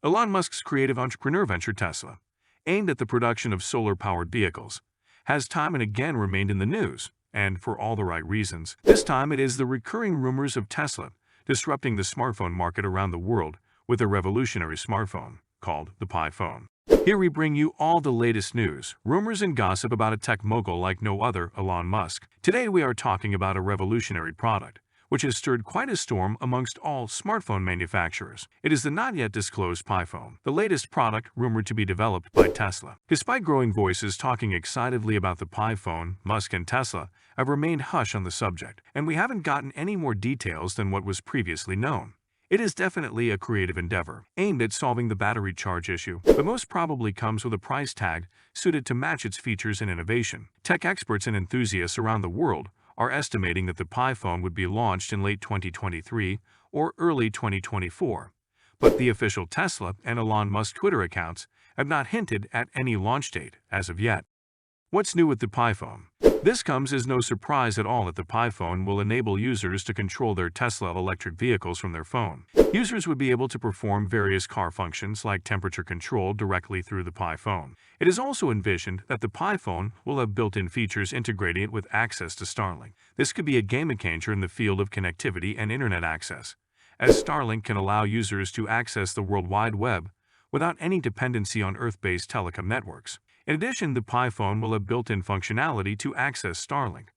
Elon Musk's creative entrepreneur venture Tesla, aimed at the production of solar-powered vehicles, has time and again remained in the news, and for all the right reasons. This time it is the recurring rumors of Tesla disrupting the smartphone market around the world with a revolutionary smartphone called the Pi phone. Here we bring you all the latest news, rumors, and gossip about a tech mogul like no other, Elon Musk. Today we are talking about a revolutionary product, which has stirred quite a storm amongst all smartphone manufacturers. It is the not yet disclosed Pi phone, the latest product rumored to be developed by Tesla. Despite growing voices talking excitedly about the Pi phone, Musk and Tesla have remained hush on the subject, and we haven't gotten any more details than what was previously known. It is definitely a creative endeavor, aimed at solving the battery charge issue, but most probably comes with a price tag suited to match its features and innovation. Tech experts and enthusiasts around the world are estimating that the Pi phone would be launched in late 2023 or early 2024, but the official Tesla and Elon Musk Twitter accounts have not hinted at any launch date as of yet. What's new with the Pi phone? This comes as no surprise at all that the Pi phone will enable users to control their Tesla electric vehicles from their phone. Users would be able to perform various car functions like temperature control directly through the Pi phone. It is also envisioned that the Pi phone will have built-in features integrating it with access to Starlink. This could be a game changer in the field of connectivity and internet access, as Starlink can allow users to access the World Wide Web without any dependency on Earth-based telecom networks. In addition, the Pi phone will have built-in functionality to access Starlink,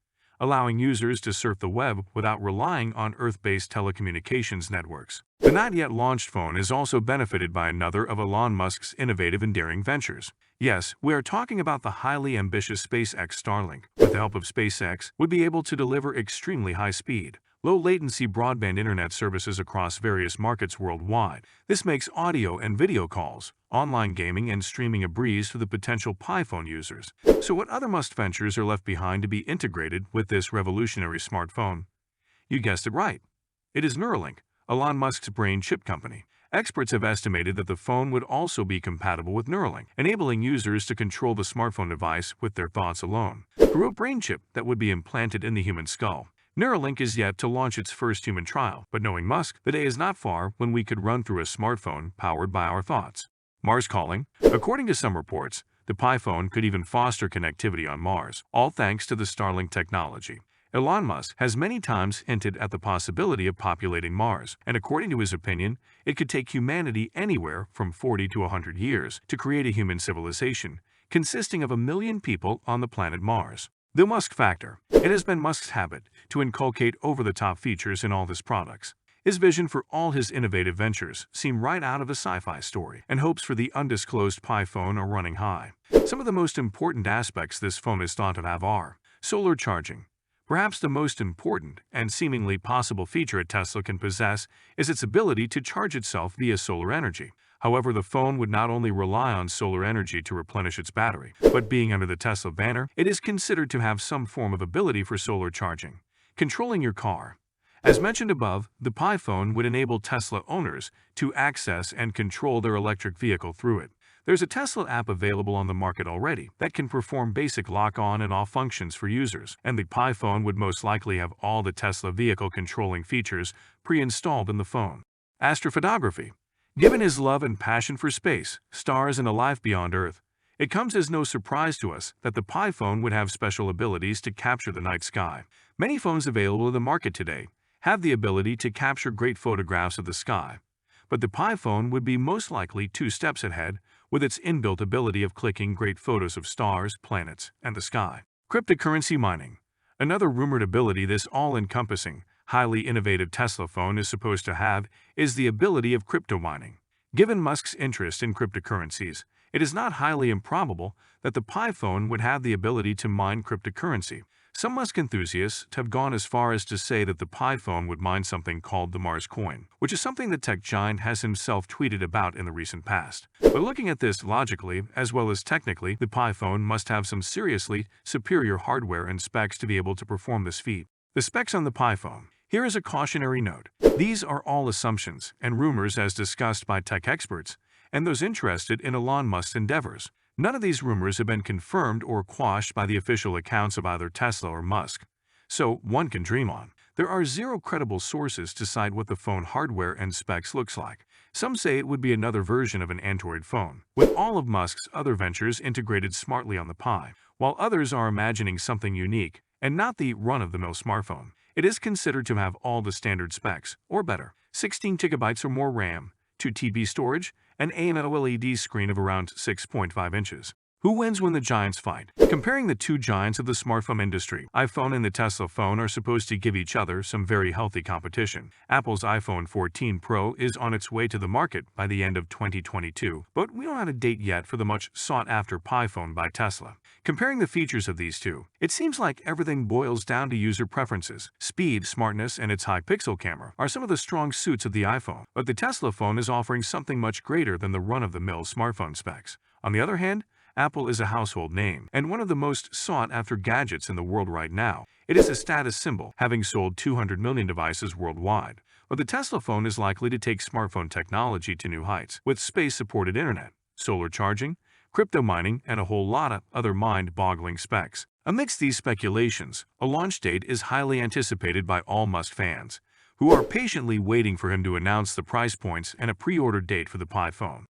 allowing users to surf the web without relying on Earth-based telecommunications networks. The not-yet-launched phone is also benefited by another of Elon Musk's innovative and daring ventures. Yes, we are talking about the highly ambitious SpaceX Starlink. With the help of SpaceX, would be able to deliver extremely high-speed, low-latency broadband internet services across various markets worldwide. This makes audio and video calls, online gaming, and streaming a breeze for the potential Pi phone users. So what other Musk ventures are left behind to be integrated with this revolutionary smartphone? You guessed it right. It is Neuralink, Elon Musk's brain chip company. Experts have estimated that the phone would also be compatible with Neuralink, enabling users to control the smartphone device with their thoughts alone, through a brain chip that would be implanted in the human skull. Neuralink is yet to launch its first human trial, but knowing Musk, the day is not far when we could run through a smartphone powered by our thoughts. Mars calling. According to some reports, the Pi phone could even foster connectivity on Mars, all thanks to the Starlink technology. Elon Musk has many times hinted at the possibility of populating Mars, and according to his opinion, it could take humanity anywhere from 40 to 100 years to create a human civilization, consisting of 1 million people on the planet Mars. The Musk factor. It has been Musk's habit to inculcate over-the-top features in all his products. His vision for all his innovative ventures seem right out of a sci-fi story, and hopes for the undisclosed Pi phone are running high. Some of the most important aspects this phone is thought to have are solar charging. Perhaps the most important and seemingly possible feature a Tesla can possess is its ability to charge itself via solar energy. However, the phone would not only rely on solar energy to replenish its battery, but being under the Tesla banner, it is considered to have some form of ability for solar charging. Controlling your car. As mentioned above, the Pi phone would enable Tesla owners to access and control their electric vehicle through it. There's a Tesla app available on the market already that can perform basic lock-on and off functions for users, and the Pi phone would most likely have all the Tesla vehicle controlling features pre-installed in the phone. Astrophotography. Given his love and passion for space, stars, and a life beyond Earth, it comes as no surprise to us that the Pi phone would have special abilities to capture the night sky. Many phones available in the market today have the ability to capture great photographs of the sky, but the Pi phone would be most likely 2 steps ahead with its inbuilt ability of clicking great photos of stars, planets, and the sky. Cryptocurrency mining. Another rumored ability this all-encompassing, highly innovative Tesla phone is supposed to have is the ability of crypto mining. Given Musk's interest in cryptocurrencies, it is not highly improbable that the Pi phone would have the ability to mine cryptocurrency. Some Musk enthusiasts have gone as far as to say that the Pi phone would mine something called the Mars coin, which is something the tech giant has himself tweeted about in the recent past. But looking at this logically as well as technically, the Pi phone must have some seriously superior hardware and specs to be able to perform this feat. The specs on the Pi phone. Here is a cautionary note. These are all assumptions and rumors as discussed by tech experts and those interested in Elon Musk's endeavors. None of these rumors have been confirmed or quashed by the official accounts of either Tesla or Musk, so one can dream on. There are zero credible sources to cite what the phone hardware and specs looks like. Some say it would be another version of an Android phone, with all of Musk's other ventures integrated smartly on the Pi, while others are imagining something unique and not the run-of-the-mill smartphone. It is considered to have all the standard specs, or better: 16 GB or more RAM, 2 TB storage, and an OLED screen of around 6.5 inches. Who wins when the giants fight? Comparing the two giants of the smartphone industry, iPhone and the Tesla phone are supposed to give each other some very healthy competition. Apple's iPhone 14 Pro is on its way to the market by the end of 2022, but we don't have a date yet for the much sought-after Pi phone by Tesla. Comparing the features of these two, it seems like everything boils down to user preferences. Speed, smartness, and its high-pixel camera are some of the strong suits of the iPhone, but the Tesla phone is offering something much greater than the run-of-the-mill smartphone specs. On the other hand, Apple is a household name and one of the most sought-after gadgets in the world right now. It is a status symbol, having sold 200 million devices worldwide. But the Tesla phone is likely to take smartphone technology to new heights, with space-supported internet, solar charging, crypto mining, and a whole lot of other mind-boggling specs. Amidst these speculations, a launch date is highly anticipated by all Musk fans, who are patiently waiting for him to announce the price points and a pre-order date for the Pi phone.